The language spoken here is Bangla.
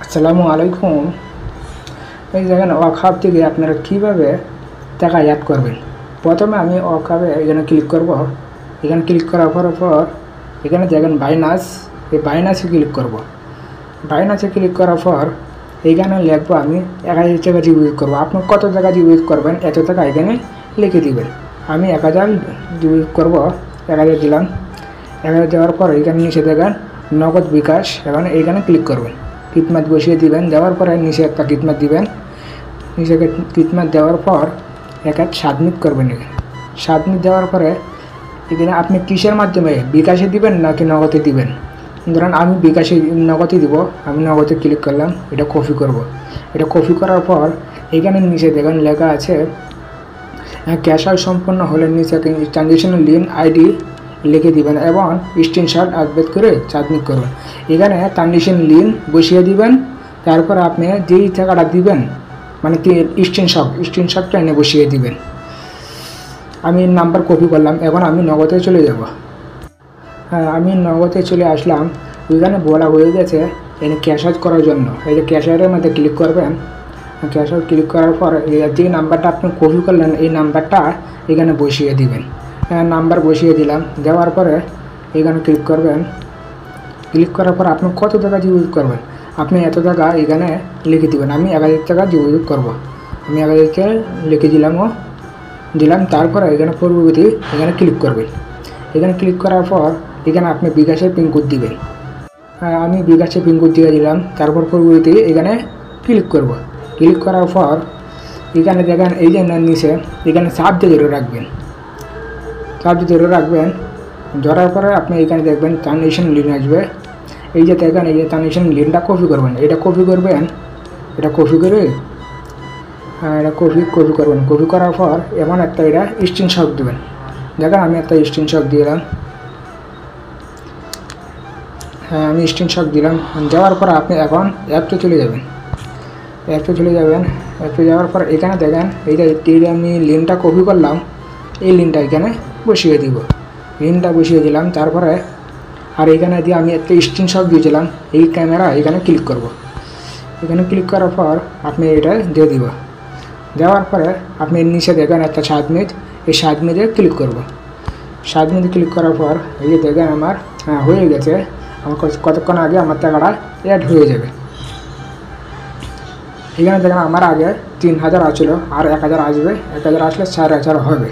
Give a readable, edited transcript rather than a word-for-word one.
আসসালামু আলাইকুম। এই দেখেন ওয়াকহাব থেকে আপনারা কীভাবে টাকা অ্যাড করবেন। প্রথমে আমি ওয়াকহাবে এখানে ক্লিক করব। এখানে ক্লিক করার পর এখানে দেখেন বাইনান্স, এই বাইনান্সে ক্লিক করব। বাইনান্সে ক্লিক করার পর এইখানে লিখবো আমি 1000 টাকা ডিপোজিট করবো। আপনি কত টাকা ডিপোজিট করবেন এত টাকা এখানে লিখে দিবেন। আমি 1000 ডিপোজিট করবো, 1000 দিলাম। 1000 দেওয়ার পর এখানে নিচে দেখেন নগদ বিকাশ, এখন এইখানে ক্লিক করবেন। কিতমাত বসিয়ে দিবেন, দেওয়ার পরে নিচে একটা কিতমাত দিবেন। নিচে কিতমাত দেওয়ার পর সাবমিট করবেন। এখানে সাবমিট দেওয়ার পরে এখানে আপনি কিসের মাধ্যমে, বিকাশে দিবেন নাকি নগদে দিবেন। ধরেন আমি বিকাশে নগদে দিব, আমি নগদে ক্লিক করলাম। এটা কপি করব। এটা কপি করার পর এখানে নিচে দেখেন লেখা আছে ক্যাশ আউট সম্পন্ন হলে নিচে ট্রানজ্যাকশনাল লিঙ্ক আইডি লিখে দিবেন এবং স্ক্রিনশট আপলোড করে সাবমিট করবেন। এখানে ট্রানজ্যাকশন লিঙ্ক বসিয়ে দিবেন। তারপর আপনি যেই টাকাটা দিবেন মানে স্ক্রিনশটটা এনে বসিয়ে দিবেন। আমি নাম্বার কপি করলাম, এখন আমি নগদে চলে যাব। আমি নগদে চলে আসলাম। ওইখানে বলা হয়ে গেছে এনে ক্যাশ আউট করার জন্য। এই যে ক্যাশ আউটের মধ্যে ক্লিক করবেন। ক্যাশ আউট ক্লিক করার পর যে নাম্বারটা আপনি কপি করলেন এই নাম্বারটা এখানে বসিয়ে দিবেন। নাম্বার বসিয়ে দিলাম। দেওয়ার পরে এখানে ক্লিক করবেন। ক্লিক করার পর আপনি কত টাকা ডিপোজিট করবেন আপনি এত টাকা এখানে লিখে দিবেন। আমি 1000 টাকা ডিপোজিট করবো। আমি 1000 টাকা লিখে দিলাম। তারপরে এখানে পরবর্তী এখানে ক্লিক করবেন। এখানে ক্লিক করার পর এখানে আপনি বিকাশের পিনকোড দিবেন। আমি বিকাশের পিনকোড দিয়ে দিলাম। তারপর পরবর্তী এখানে ক্লিক করব। ক্লিক করার পর এখানে দেখেন এই যে নিচে এখানে চাপ দিয়ে ধরে রাখবেন। ধরার পরে আপনি এখানে দেখবেন ট্রানজ্যাকশন লিঙ্ক আসবে। এই যে দেখেন এই যে ট্রানজ্যাকশন লিঙ্কটা কপি করবেন। এটা কপি করবেন। এটা কপি করবেন। কপি করার পর এমন একটা এটা স্ক্রিনশট দেবেন। দেখেন আমি একটা স্ক্রিনশট দিলাম। আমি স্ক্রিনশট দিলাম। যাওয়ার পর আপনি এখন অ্যাপে চলে যাবেন। অ্যাপে যাওয়ার পর এখানে দেখেন এই যে আমি লিঙ্কটা কপি করলাম, এই লিঙ্কটা এখানে বসিয়ে দিব। লিঙ্কটা বসিয়ে দিলাম। তারপরে আর এখানে দিয়ে আমি একটা স্ক্রিনশট দিয়েছিলাম, এই ক্যামেরা এখানে ক্লিক করব। এখানে ক্লিক করার পর আপনি এটা দিয়ে দিব। দেওয়ার পরে আপনি নিচে দেখেন একটা সাবমিট, এই সাবমিটে ক্লিক করব। সাবমিটে ক্লিক করার পর এই যে দেখেন আমার হয়ে গেছে। আমার কতক্ষণ আগে আমার টাকাটা অ্যাড হয়ে যাবে। এখানে দেখেন আমার আগে 3000 আসলো, আর 1000 আসবে। 1000 আসলে 4000 হবে।